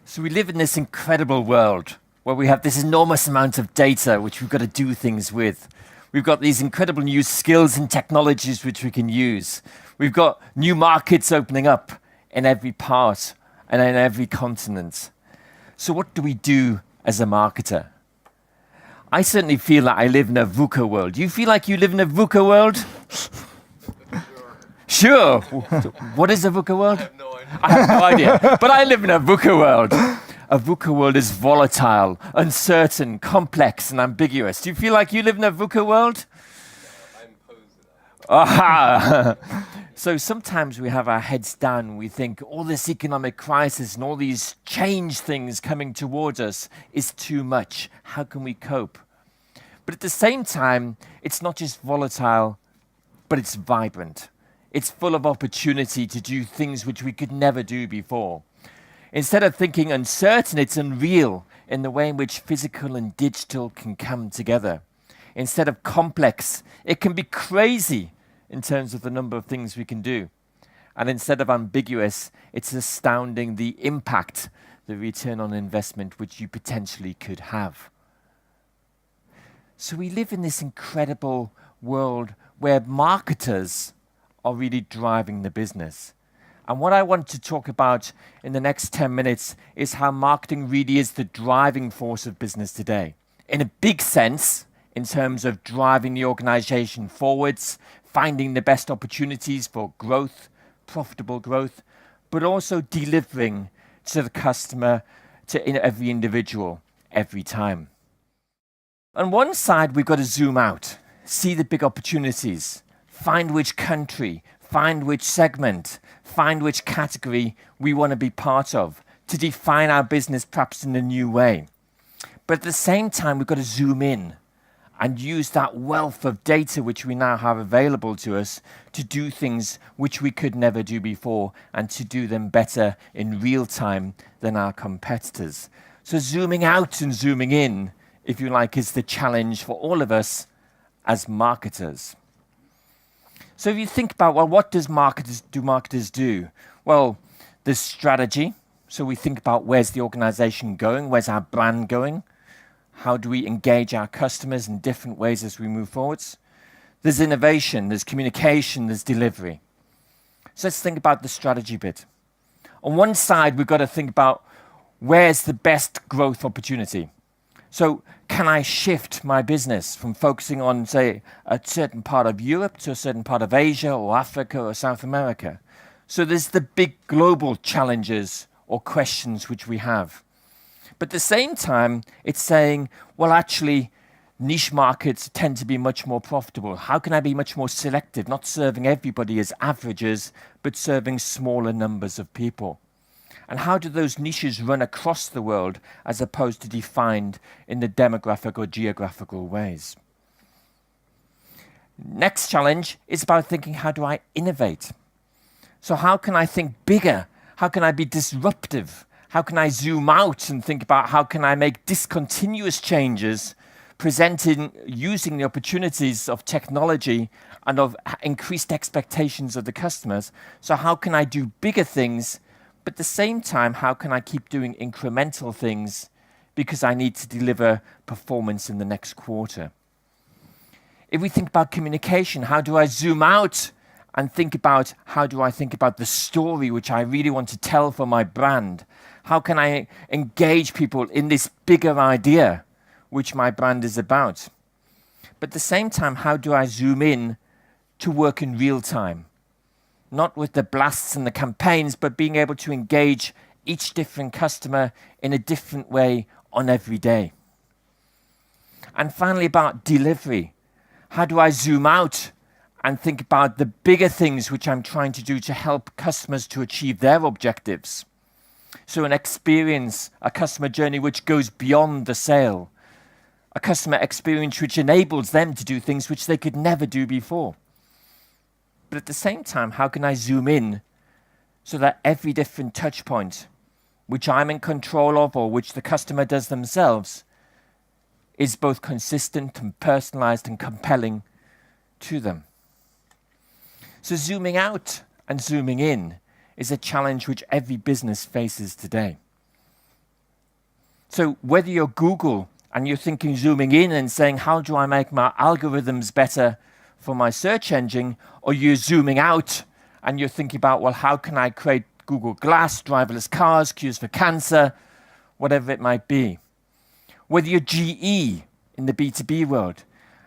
So we live in this incredible world where we have this enormous amount of data which we've got to do things with. We've got these incredible new skills and technologies which we can use. We've got new markets opening up in every part and in every continent. So what do we do as a marketer? I certainly feel that I live in a VUCA world. Do you feel like you live in a VUCA world? Sure. What is a VUCA world? I have no idea. But I live in a VUCA world. A VUCA world is volatile, uncertain, complex, and ambiguous. Do you feel like you live in a VUCA world? I'm opposed to that. Aha! So sometimes we have our heads down. We think all this economic crisis and all these change things coming towards us is too much. How can we cope? But at the same time, it's not just volatile, but it's vibrant. It's full of opportunity to do things which we could never do before. Instead of thinking uncertain, it's unreal in the way in which physical and digital can come together. Instead of complex, it can be crazy in terms of the number of things we can do. And instead of ambiguous, it's astounding the impact, the return on investment which you potentially could have. So we live in this incredible world where marketers are really driving the business. And what I want to talk about in the next 10 minutes is how marketing really is the driving force of business today. In a big sense, in terms of driving the organization forwards, finding the best opportunities for growth, profitable growth, but also delivering to the customer, to every individual, every time. On one side, we've got to zoom out, see the big opportunities, find which country, find which segment, find which category we want to be part of, to define our business perhaps in a new way. But at the same time, we've got to zoom in and use that wealth of data which we now have available to us to do things which we could never do before and to do them better in real time than our competitors. So zooming out and zooming in, if you like, is the challenge for all of us as marketers. So if you think about, well, what do marketers do? Well, there's strategy. So we think about where's the organization going? Where's our brand going? How do we engage our customers in different ways as we move forwards? There's innovation, there's communication, there's delivery. So let's think about the strategy bit. On one side, we've got to think about where's the best growth opportunity. So can I shift my business from focusing on, say, a certain part of Europe to a certain part of Asia or Africa or South America? So there's the big global challenges or questions which we have. But at the same time, it's saying, well, actually, niche markets tend to be much more profitable. How can I be much more selective, not serving everybody as averages, but serving smaller numbers of people? And how do those niches run across the world as opposed to defined in the demographic or geographical ways? Next challenge is about thinking, how do I innovate? So how can I think bigger? How can I be disruptive? How can I zoom out and think about how can I make discontinuous changes, presenting, using the opportunities of technology and of increased expectations of the customers? So how can I do bigger things? But at the same time, how can I keep doing incremental things because I need to deliver performance in the next quarter? If we think about communication, how do I zoom out and think about how do I think about the story which I really want to tell for my brand? How can I engage people in this bigger idea which my brand is about? But at the same time, how do I zoom in to work in real time? Not with the blasts and the campaigns, but being able to engage each different customer in a different way on every day. And finally, about delivery. How do I zoom out and think about the bigger things which I'm trying to do to help customers to achieve their objectives? So an experience, a customer journey which goes beyond the sale. A customer experience which enables them to do things which they could never do before. But at the same time, how can I zoom in so that every different touch point, which I'm in control of or which the customer does themselves, is both consistent and personalized and compelling to them? So zooming out and zooming in is a challenge which every business faces today. So whether you're Google and you're thinking zooming in and saying, how do I make my algorithms better for my search engine, or you're zooming out and you're thinking about, well, how can I create Google Glass, driverless cars, cures for cancer, whatever it might be. Whether you're GE in the B2B world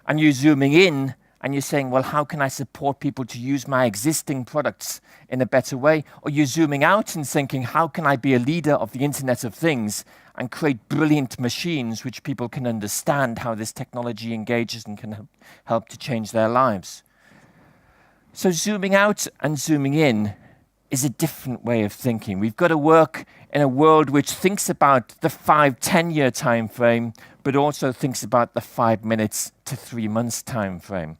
and you're zooming in and you're saying, well, how can I support people to use my existing products in a better way? Or you're zooming out and thinking, how can I be a leader of the Internet of Things and create brilliant machines which people can understand how this technology engages and can help to change their lives? So zooming out and zooming in is a different way of thinking. We've got to work in a world which thinks about the 5-10 year time frame, but also thinks about the 5 minutes to 3 months time frame.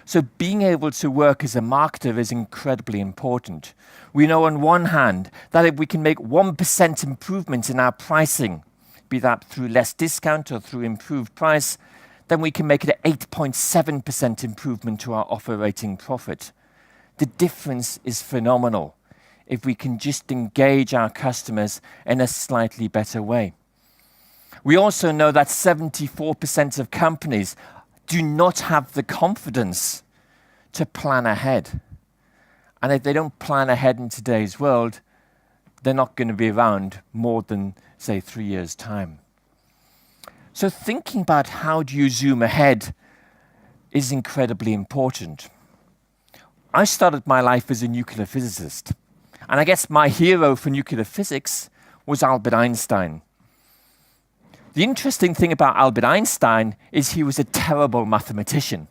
So being able to work as a marketer is incredibly important. We know on one hand that if we can make 1% improvement in our pricing, be that through less discount or through improved price, then we can make it an 8.7% improvement to our operating profit. The difference is phenomenal if we can just engage our customers in a slightly better way. We also know that 74% of companies do not have the confidence to plan ahead. And if they don't plan ahead in today's world, they're not going to be around more than, say, 3 years' time. So thinking about how do you zoom ahead is incredibly important. I started my life as a nuclear physicist. And I guess my hero for nuclear physics was Albert Einstein. The interesting thing about Albert Einstein is he was a terrible mathematician.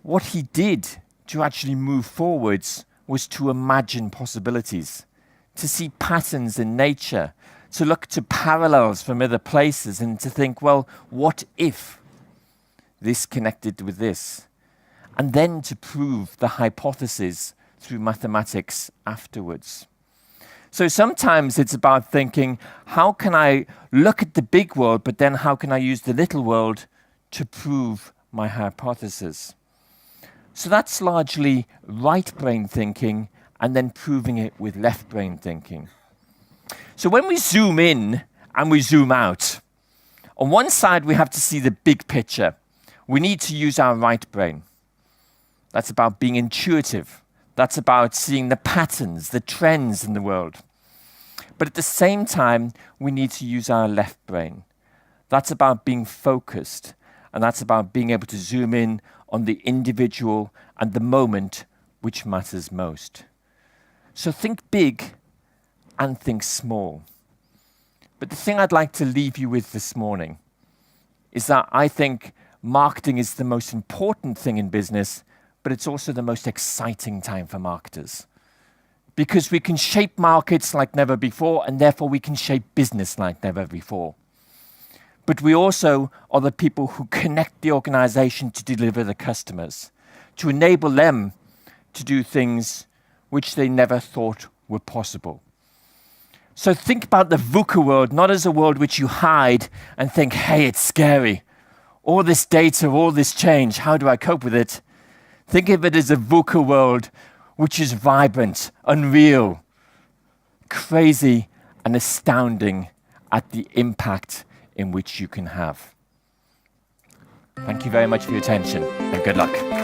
What he did to actually move forwards was to imagine possibilities, to see patterns in nature, to look to parallels from other places and to think, well, what if this connected with this? And then to prove the hypothesis through mathematics afterwards. So sometimes it's about thinking, how can I look at the big world, but then how can I use the little world to prove my hypothesis? So that's largely right brain thinking and then proving it with left brain thinking. So when we zoom in and we zoom out, on one side we have to see the big picture. We need to use our right brain. That's about being intuitive. That's about seeing the patterns, the trends in the world. But at the same time, we need to use our left brain. That's about being focused, and that's about being able to zoom in on the individual and the moment which matters most. So think big and think small. But the thing I'd like to leave you with this morning is that I think marketing is the most important thing in business, but it's also the most exciting time for marketers. Because we can shape markets like never before, and therefore we can shape business like never before. But we also are the people who connect the organization to deliver the customers, to enable them to do things which they never thought were possible. So think about the VUCA world not as a world which you hide and think, hey, it's scary. All this data, all this change, how do I cope with it? Think of it as a VUCA world which is vibrant, unreal, crazy, and astounding at the impact in which you can have. Thank you very much for your attention, and good luck.